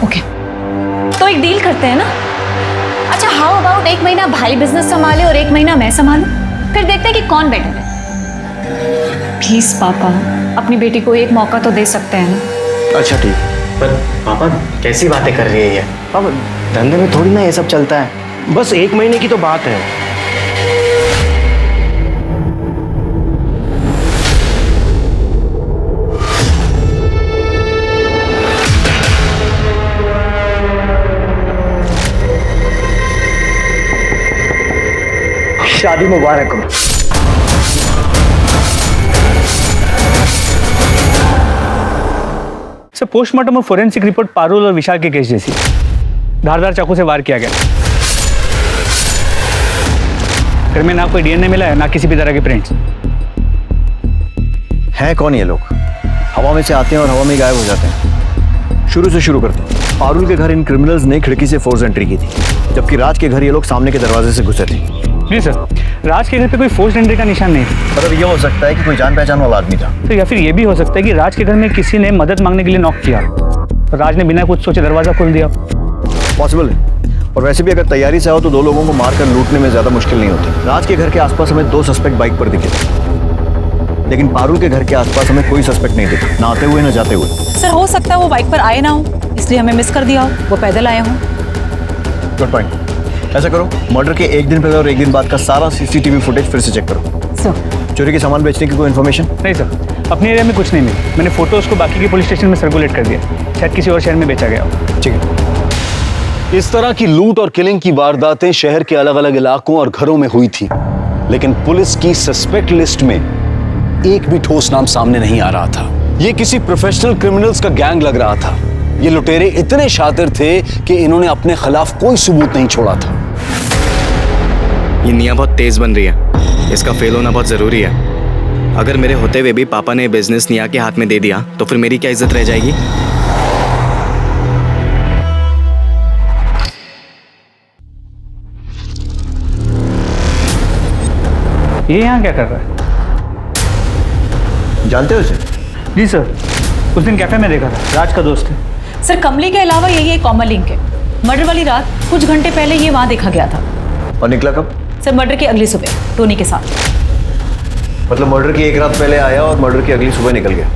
[SPEAKER 6] ओके तो एक डील करते हैं ना? अच्छा हाउ अबाउट 1 महीना भाई बिजनेस संभाले और 1 महीना मैं संभालूं, फिर देखते हैं कि कौन बेटर है। प्लीज पापा, अपनी बेटी को एक मौका तो दे सकते हैं ना?
[SPEAKER 2] अच्छा ठीक। पर पापा कैसी बातें कर रही है ये? पापा धंधे में थोड़ी ना ये सब चलता है।
[SPEAKER 11] बस 1 महीने की तो बात है।
[SPEAKER 9] शादी मुबारक हो। सर, पोस्टमार्टम और फोरेंसिक रिपोर्ट पारुल और विशाल के केस जैसी, धारदार चाकू से वार किया गया। घर में ना कोई डीएनए मिला है, ना किसी भी तरह के प्रिंट्स।
[SPEAKER 13] हैं कौन ये लोग? हवा में से आते हैं और हवा में गायब हो जाते हैं। शुरू से शुरू करते हैं। पारुल के घर इन क्रिमिनल्स ने खिड़की से फोर्स एंट्री की थी, जबकि राज के घर ये लोग सामने के दरवाजे से घुसे थे।
[SPEAKER 9] जी सर, राज के घर पे कोई फोर्स एंट्री का निशान नहीं था।
[SPEAKER 13] मतलब ये हो सकता है कि कोई जान पहचान वाला आदमी था।
[SPEAKER 9] तो या फिर ये भी हो सकता है कि राज के घर में किसी ने मदद मांगने के लिए नॉक किया, राज ने बिना कुछ सोचे दरवाजा खोल दिया।
[SPEAKER 13] पॉसिबल है। और वैसे भी अगर तैयारी से आओ तो दो लोगों को मारकर लूटने में ज्यादा मुश्किल नहीं होती। राज के घर के आसपास हमें 2 सस्पेक्ट बाइक पर दिखे थे, लेकिन पारुल के घर के आसपास हमें कोई सस्पेक्ट नहीं दिखा, ना आते हुए ना जाते हुए।
[SPEAKER 16] सर हो सकता है वो बाइक पर आए ना हो, इसलिए हमें मिस कर दिया हो, वो पैदल आए हों।
[SPEAKER 13] Good point. ऐसा करो, मर्डर के 1 दिन पहले और 1 दिन बाद का सारा सीसीटीवी फुटेज फिर से चेक करो।
[SPEAKER 16] सर,
[SPEAKER 13] चोरी के सामान बेचने की कोई इन्फॉर्मेशन?
[SPEAKER 9] नहीं सर, अपने एरिया में कुछ नहीं मिली। मैंने फोटोज को बाकी के पुलिस स्टेशन में सर्कुलेट कर दिया, शायद किसी और शहर में बेचा गया हो।
[SPEAKER 13] ठीक है।
[SPEAKER 3] इस तरह की लूट और किलिंग की वारदातें शहर के अलग अलग इलाकों और घरों में हुई थी, लेकिन पुलिस की सस्पेक्ट लिस्ट में एक भी ठोस नाम सामने नहीं आ रहा था। ये किसी प्रोफेशनल क्रिमिनल्स का गैंग लग रहा था। ये लुटेरे इतने शातिर थे कि इन्होंने अपने खिलाफ कोई सबूत नहीं छोड़ा था।
[SPEAKER 2] ये निया बहुत तेज बन रही है, इसका फेल होना बहुत जरूरी है। अगर मेरे होते हुए भी पापा ने बिजनेस निया के हाथ में दे दिया तो फिर मेरी क्या इज्जत रह जाएगी?
[SPEAKER 9] ये यहाँ क्या कर रहा है?
[SPEAKER 13] जानते हो इसे?
[SPEAKER 9] जी सर, उस दिन कैफे में देखा था, राज का दोस्त है।
[SPEAKER 16] सर कमली के अलावा यही एक कॉमन लिंक है। मर्डर वाली रात कुछ घंटे पहले ये वहाँ देखा गया था।
[SPEAKER 13] और निकला कब?
[SPEAKER 16] सर मर्डर की अगली सुबह टोनी के साथ।
[SPEAKER 13] मतलब मर्डर की 1 रात पहले आया और मर्डर की अगली सुबह निकल गया।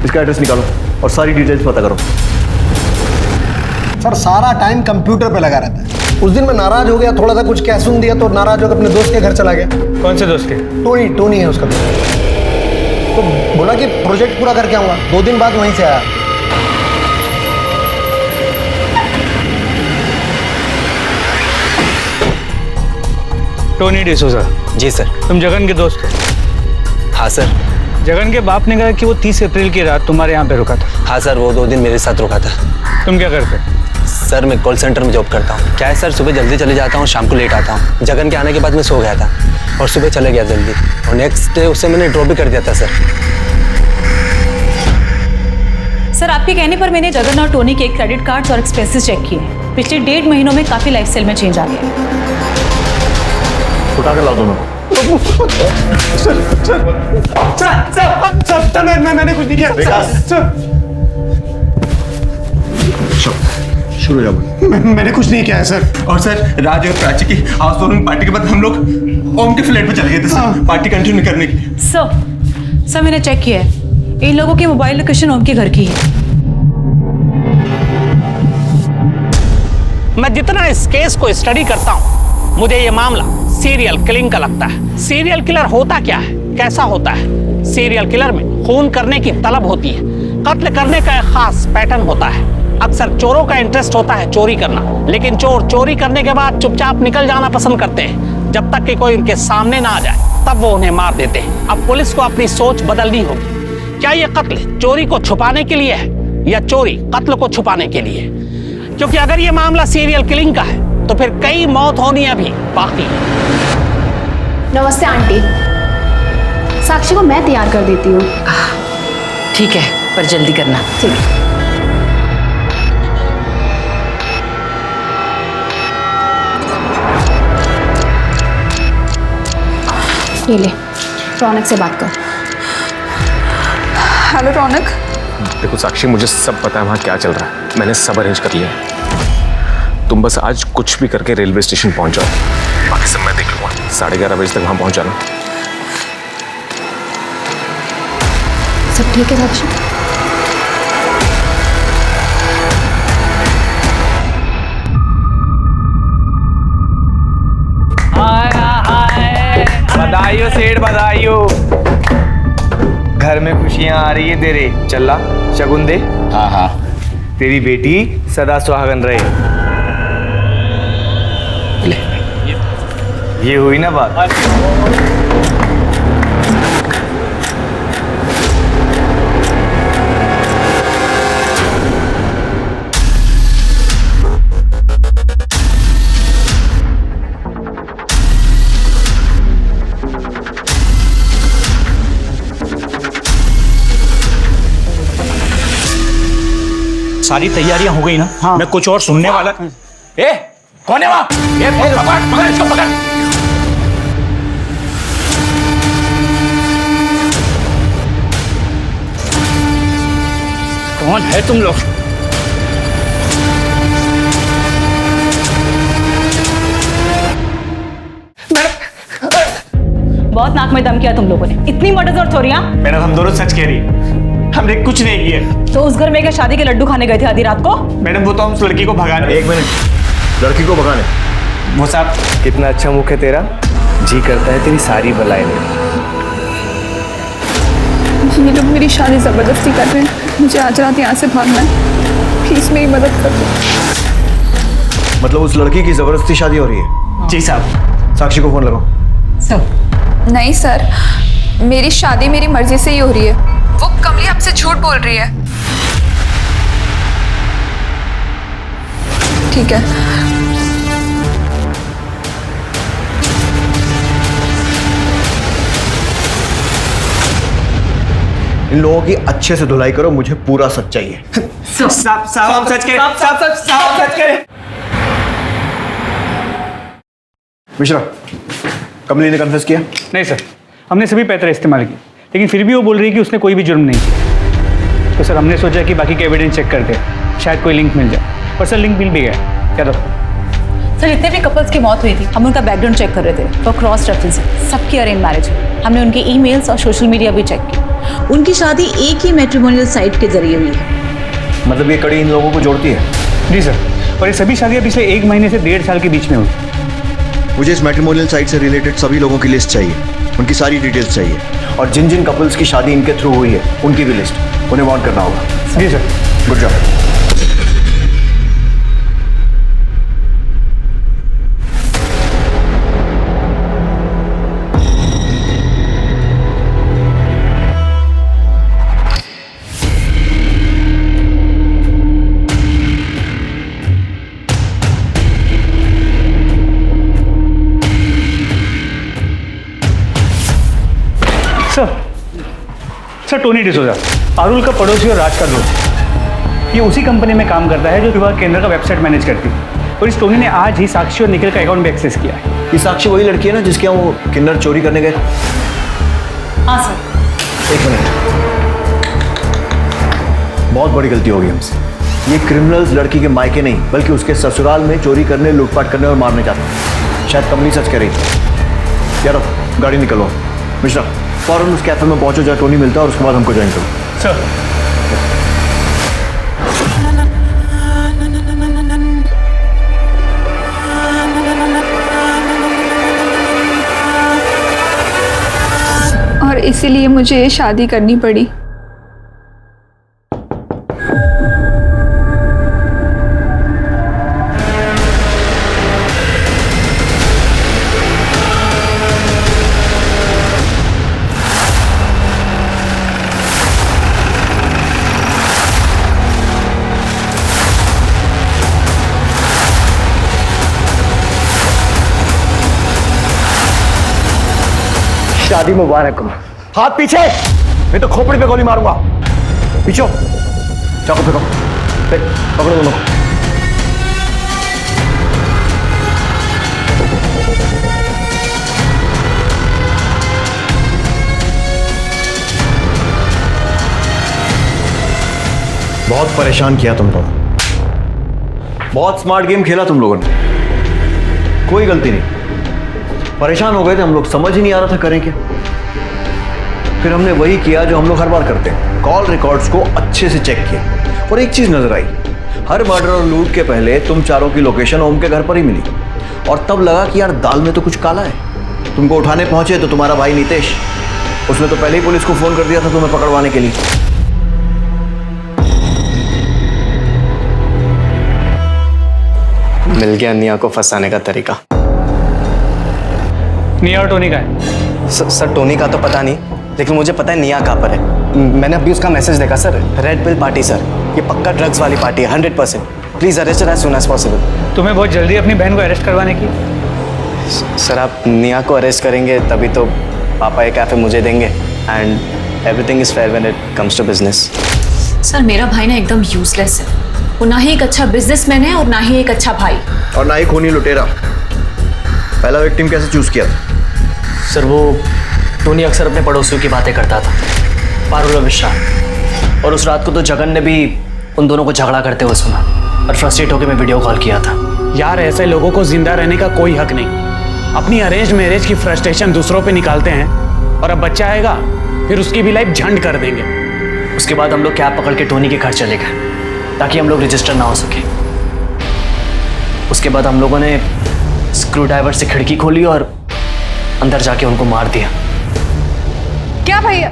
[SPEAKER 13] इसका एड्रेस निकालो और सारी डिटेल्स पता करो।
[SPEAKER 4] सर सारा टाइम कंप्यूटर पे लगा रहता है। उस दिन मैं नाराज हो गया, थोड़ा सा कुछ कैश सुन दिया तो नाराज होकर अपने दोस्त के घर चला गया।
[SPEAKER 9] कौन से दोस्त के?
[SPEAKER 4] टोनी है उसका दोस्त। तो बोला कि प्रोजेक्ट पूरा करके आऊंगा, 2 दिन बाद वहीं से आया।
[SPEAKER 9] टोनी डिसोजा।
[SPEAKER 2] जी सर।
[SPEAKER 9] तुम जगन के दोस्त हो?
[SPEAKER 2] हाँ सर।
[SPEAKER 9] जगन के बाप ने कहा कि वो 30 अप्रैल की रात तुम्हारे यहाँ पे रुका था।
[SPEAKER 2] हाँ सर, वो 2 दिन मेरे साथ रुका था।
[SPEAKER 9] तुम क्या करते?
[SPEAKER 2] सर मैं कॉल सेंटर में जॉब करता हूँ। क्या है सर, सुबह जल्दी चले जाता हूँ, शाम को लेट आता हूँ। जगन के आने के बाद मैं सो गया था और सुबह चले गया जल्दी, और नेक्स्ट डे उसे मैंने ड्रॉप भी कर दिया था सर।
[SPEAKER 16] सर आपके कहने पर मैंने जगन और टोनी के क्रेडिट कार्ड्स और एक्सपेंसेस चेक किए। पिछले 1.5 महीनों में काफी लाइफस्टाइल में चेंज आ गया।
[SPEAKER 13] उठा कर लाओ दोनों।
[SPEAKER 4] सर मैंने कुछ नहीं किया।
[SPEAKER 13] शुरू हो जाओ।
[SPEAKER 4] मैंने कुछ नहीं किया है सर।
[SPEAKER 11] और सर राज और प्राची की हाउस वार्मिंग पार्टी के बाद हम लोग ओम के फ्लैट पे चले गए थे सर, पार्टी कंटिन्यू करने की।
[SPEAKER 16] सर मैंने चेक किया है, इन लोगों की मोबाइल लोकेशन ओम के घर की है।
[SPEAKER 5] मैं जितना इस केस को स्टडी करता हूँ, मुझे ये मामला सीरियल किलिंग का लगता है। सीरियल किलर होता क्या है, कैसा होता है? सीरियल किलर में खून करने की तलब होती है, कत्ल करने का एक खास पैटर्न होता है। अक्सर चोरों का इंटरेस्ट होता है चोरी करना, लेकिन चोर चोरी करने के बाद चुपचाप निकल जाना पसंद करते हैं। जब तक कि कोई उनके सामने ना आ जाए तब वो उन्हें मार देते हैं। अब पुलिस को अपनी सोच बदलनी होगी। क्या ये कत्ल चोरी को छुपाने के लिए है या चोरी कत्ल को छुपाने के लिए? क्योंकि अगर ये मामला सीरियल किलिंग का है तो फिर कई मौत होनी अभी बाकी है।
[SPEAKER 20] नमस्ते आंटी, साक्षी को मैं तैयार कर देती हूँ।
[SPEAKER 21] ठीक है, पर जल्दी करना।
[SPEAKER 20] ठीक है। ये ले, रौनक से बात कर।
[SPEAKER 10] हेलो रौनक।
[SPEAKER 1] देखो साक्षी, मुझे सब पता है वहाँ क्या चल रहा है। मैंने सब अरेंज कर लिया है। तुम बस आज कुछ भी करके रेलवे स्टेशन पहुंच जाओ, बाकी सब मैं देख लूंगा। 11:30 बजे तक वहां पहुंच जाना।
[SPEAKER 20] सब ठीक है साक्षी?
[SPEAKER 2] बधाई हो सेठ, बधाई हो। घर में खुशियां आ रही है तेरे। चला शगुन दे।
[SPEAKER 7] हाँ हाँ।
[SPEAKER 2] तेरी बेटी सदा सुहागन रहे। ये हुई ना बात।
[SPEAKER 9] सारी तैयारियां हो गई ना? हाँ। मैं कुछ और सुनने वाला। ए, कौन है वहां? पकड़ इसको पकड़। कौन है तुम लोग?
[SPEAKER 16] बहुत नाक में दम किया तुम लोगों ने। इतनी मर्डर्स और चोरियां?
[SPEAKER 9] मैडम हम दोनों सच कह रही है, हमने कुछ नहीं किया।
[SPEAKER 16] तो उस घर में क्या शादी के लड्डू खाने गए थे आधी रात को?
[SPEAKER 9] मैडम वो तो हम उस लड़की को भगाने।
[SPEAKER 13] एक मिनट, लड़की को भगाने?
[SPEAKER 2] वो साहब कितना अच्छा मुख है तेरा, जी करता है तेरी सारी बलाएं ले।
[SPEAKER 10] ये लोग मेरी शादी जबरदस्ती कर रहे हैं, मुझे आज रात यहाँ से भागना है, प्लीज मेरी मदद कर दो।
[SPEAKER 13] मतलब उस लड़की की जबरदस्ती शादी हो रही है?
[SPEAKER 9] जी साहब।
[SPEAKER 13] साक्षी को फोन लगाओ।
[SPEAKER 10] सर नहीं सर, मेरी शादी मेरी मर्जी से ही हो रही है, वो कमली हमसे झूठ बोल रही है। ठीक है।
[SPEAKER 13] इन लोगों की अच्छे से धुलाई करो, मुझे पूरा सच चाहिए।
[SPEAKER 2] साहब हम सच करें, साहब सच करें।
[SPEAKER 13] मिश्रा, कमली ने कन्फेस किया?
[SPEAKER 9] नहीं सर, हमने सभी पैतरे इस्तेमाल किए, लेकिन फिर भी वो बोल रही है कि उसने कोई भी जुर्म नहीं किया। तो सर हमने सोचा कि बाकी के एविडेंस चेक करते हैं, शायद कोई लिंक मिल जाए। और सर लिंक मिल भी गया। क्या दो
[SPEAKER 16] सर, जितने भी कपल्स की मौत हुई थी हम उनका बैकग्राउंड चेक कर रहे थे फॉर क्रॉस रेफरेंस। सबकी अरेंज मैरिज है। हमने उनके ईमेल्स और सोशल मीडिया भी चेक की।
[SPEAKER 14] उनकी शादी एक ही मैट्रिमोनियल साइट के जरिए हुई है।
[SPEAKER 13] मतलब ये कड़ी इन लोगों को जोड़ती है?
[SPEAKER 9] जी सर, और ये सभी शादियां पिछले 1 महीने से 1.5 साल के बीच में हुई।
[SPEAKER 13] मुझे इस मैट्रिमोनियल साइट से रिलेटेड सभी लोगों की लिस्ट चाहिए, उनकी सारी डिटेल्स चाहिए, और जिन जिन कपल्स की शादी इनके थ्रू हुई है उनकी भी लिस्ट उन्हें वार्न करना होगा।
[SPEAKER 9] जी sir.
[SPEAKER 13] Good job.
[SPEAKER 9] Sir Tony D'Souza, Parul का पड़ोसी और राज का दोस्त। ये उसी कंपनी में काम करता है जो विवाह केंद्र का वेबसाइट मैनेज करती है। और इस टोनी ने आज ही साक्षी और निखिल का अकाउंट भी एक्सेस किया है।
[SPEAKER 13] ये साक्षी वही लड़की है ना जिसके यहाँ वो किन्नर चोरी करने गए?
[SPEAKER 16] हाँ सर।
[SPEAKER 13] 1 मिनट, बहुत बड़ी गलती होगी हमसे। ये क्रिमिनल्स लड़की के मायके नहीं बल्कि उसके ससुराल में चोरी करने, लूटपाट करने और मारने जाते हैं। शायद कमली सच कह रही थी। यार गाड़ी निकलो। मिश्रा, फौरन उस कैफे में पहुंचो जहाँ टोनी मिलता है और उसके बाद हमको ज्वाइन करो।
[SPEAKER 9] सर।
[SPEAKER 10] और इसीलिए मुझे ये शादी करनी पड़ी।
[SPEAKER 13] शादी मुबारक हो। हाथ पीछे, मैं तो खोपड़ी पे गोली मारूंगा। पीछे चाकू फेंको, पकड़ो दोनों। बहुत परेशान किया तुम लोगों ने, बहुत स्मार्ट गेम खेला तुम लोगों ने, कोई गलती नहीं। परेशान हो गए थे हम लोग, समझ ही नहीं आ रहा था करें क्या। फिर हमने वही किया जो हम लोग हर बार करते हैं, कॉल रिकॉर्ड्स को अच्छे से चेक किया। और एक चीज नजर आई, हर मर्डर और लूट के पहले तुम चारों की लोकेशन ओम के घर पर ही मिली। और तब लगा कि यार दाल में तो कुछ काला है। तुमको उठाने पहुंचे तो तुम्हारा भाई नितेश, उसने तो पहले ही पुलिस को फोन कर दिया था तुम्हें पकड़वाने के लिए।
[SPEAKER 2] मिल गया निया को फंसाने का तरीका।
[SPEAKER 9] निया और टोनी का है?
[SPEAKER 19] सर टोनी का तो पता नहीं, लेकिन मुझे पता है निया कहाँ पर है। मैंने अभी उसका मैसेज देखा sir. Red pill party sir, ये पक्का ड्रग्स वाली पार्टी है 100%। Please arrest as soon as possible.
[SPEAKER 9] तुम्हें बहुत जल्दी अपनी बहन को अरेस्ट करवाने की?
[SPEAKER 19] सर आप निया को अरेस्ट करेंगे तभी तो पापा ये कैफे मुझे देंगे, and everything is fair when it comes to business.
[SPEAKER 6] Sir मेरा भाई ना एकदम यूजलेस है। वो ना ही एक अच्छा बिजनेसमैन है और ना ही एक अच्छा भाई,
[SPEAKER 13] और ना ही खूनी लुटेरा। पहला विक्टिम कैसे चूज किया था?
[SPEAKER 19] सर वो टोनी अक्सर अपने पड़ोसियों की बातें करता था, पारुल और विशाल, और उस रात को तो जगन ने भी उन दोनों को झगड़ा करते हुए सुना और फ्रस्ट्रेट होकर मैं वीडियो कॉल किया था।
[SPEAKER 8] यार ऐसे लोगों को जिंदा रहने का कोई हक नहीं। अपनी अरेंज मैरिज की फ्रस्ट्रेशन दूसरों पे निकालते हैं, और अब बच्चा आएगा फिर उसकी भी लाइफ झंड कर देंगे।
[SPEAKER 19] उसके बाद हम लोग कैब पकड़ के टोनी के घर चले गए ताकि हम लोग रजिस्टर ना हो सके। उसके बाद हम लोगों ने स्क्रू ड्राइवर से खिड़की खोली और अंदर जाके उनको मार दिया।
[SPEAKER 10] क्या भैया?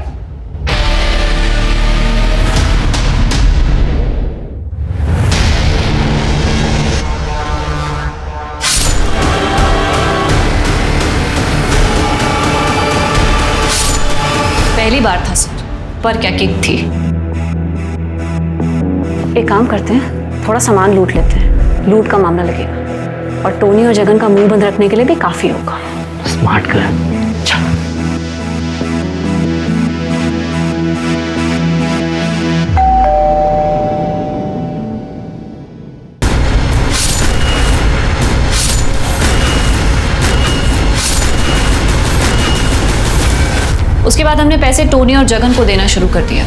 [SPEAKER 6] पहली बार था सर, पर क्या किक थी। एक काम करते हैं, थोड़ा सामान लूट लेते हैं, लूट का मामला लगेगा और टोनी और जगन का मुंह बंद रखने के लिए भी काफी होगा।
[SPEAKER 19] Smart girl.
[SPEAKER 6] उसके बाद हमने पैसे टोनी और जगन को देना शुरू कर दिया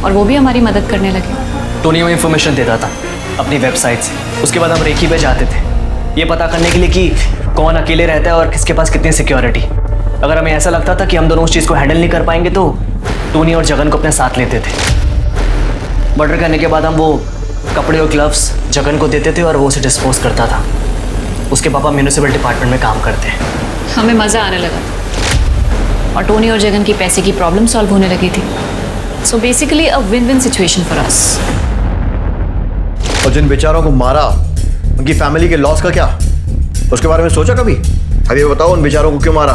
[SPEAKER 6] और वो भी हमारी मदद करने लगे।
[SPEAKER 19] टोनी हमें इन्फॉर्मेशन देता था अपनी वेबसाइट से। उसके बाद हम रेकी पे जाते थे ये पता करने के लिए कि कौन अकेले रहता है और किसके पास कितनी सिक्योरिटी। अगर हमें ऐसा लगता था कि हम दोनों उस चीज़ को हैंडल नहीं कर पाएंगे तो टोनी और जगन को अपने साथ लेते थे। मर्डर करने के बाद हम वो कपड़े और ग्लव्स जगन को देते थे और वो उसे डिस्पोज करता था। उसके पापा म्यूनिसिपल डिपार्टमेंट में काम करते हैं।
[SPEAKER 6] हमें मज़ा आने लगा और टोनी और जगन की पैसे की प्रॉब्लम सॉल्व होने लगी थी। So basically a win win situation for us.
[SPEAKER 13] और जिन बेचारों को मारा उनकी फैमिली के लॉस का क्या, उसके बारे में सोचा कभी? अब ये बताओ उन बेचारों को क्यों मारा?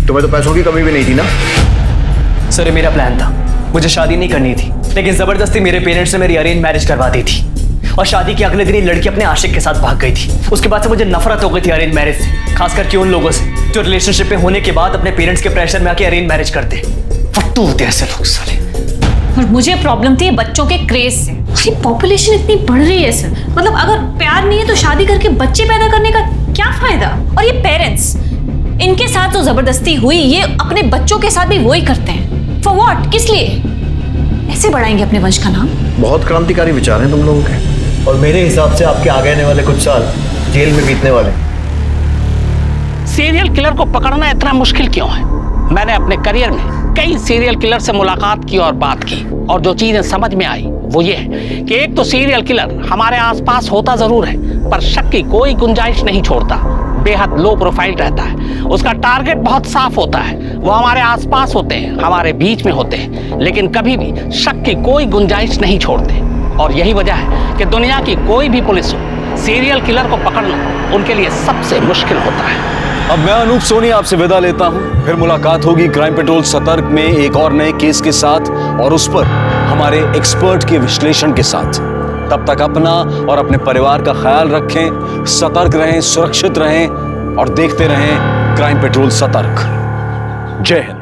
[SPEAKER 13] तुम्हें तो पैसों की कमी भी नहीं थी ना?
[SPEAKER 19] सर ये मेरा प्लान था, मुझे शादी नहीं करनी थी, लेकिन जबरदस्ती मेरे पेरेंट्स ने मेरी अरेंज मैरिज करवा दी थी और शादी के अगले दिन ही लड़की अपने आशिक के साथ भाग गई थी। उसके बाद से मुझे नफरत हो गई थी अरेंज मैरिज से, खास करके उन लोगों से जो रिलेशनशिप में होने के बाद अपने पेरेंट्स के प्रेशर में आके अरेंज मैरिज करते। फट्टू होते ऐसे लोग साले।
[SPEAKER 6] और मुझे प्रॉब्लम थी बच्चों के क्रेज से। अरे पॉपुलेशन इतनी बढ़ रही है सर, मतलब अगर प्यार नहीं है तो शादी करके बच्चे पैदा करने का क्या फायदा? और ये पेरेंट्स, इनके साथ जो जबरदस्ती हुई ये अपने बच्चों के साथ भी वही करते हैं। For what? किस लिए? ऐसे बढ़ाएंगे अपने वंश का नाम?
[SPEAKER 13] बहुत क्रांतिकारी विचार हैं तुम लोगों के, और मेरे हिसाब से आपके आगे आने वाले कुछ साल जेल में बीतने वाले।
[SPEAKER 5] सीरियल किलर को पकड़ना इतना मुश्किल क्यों है? मैंने अपने करियर में कई सीरियल किलर से मुलाकात की और बात की, और जो चीजें समझ में आई वो ये है कि एक तो सीरियल किलर हमारे आसपास होता जरूर है पर शक की कोई गुंजाइश नहीं छोड़ता, बेहद लो प्रोफाइल रहता है, उसका टारगेट बहुत साफ होता है, वो हमारे आसपास होते हैं, हमारे बीच में होते हैं, लेकिन कभी भी शक की कोई गुंजाइश नहीं छोड़ते। और यही वजह है कि दुनिया की कोई भी पुलिस हो, सीरियल किलर को पकड़ना उनके लिए सबसे मुश्किल होता है।
[SPEAKER 3] अब मैं अनूप सोनी आपसे विदा लेता हूं, फिर मुलाकात होगी क्राइम पेट्रोल सतर्क में एक और नए केस के साथ और उस पर हमारे एक्सपर्ट के विश्लेषण के साथ। तब तक अपना और अपने परिवार का ख्याल रखें, सतर्क रहें, सुरक्षित रहें और देखते रहें क्राइम पेट्रोल सतर्क। जय हिंद।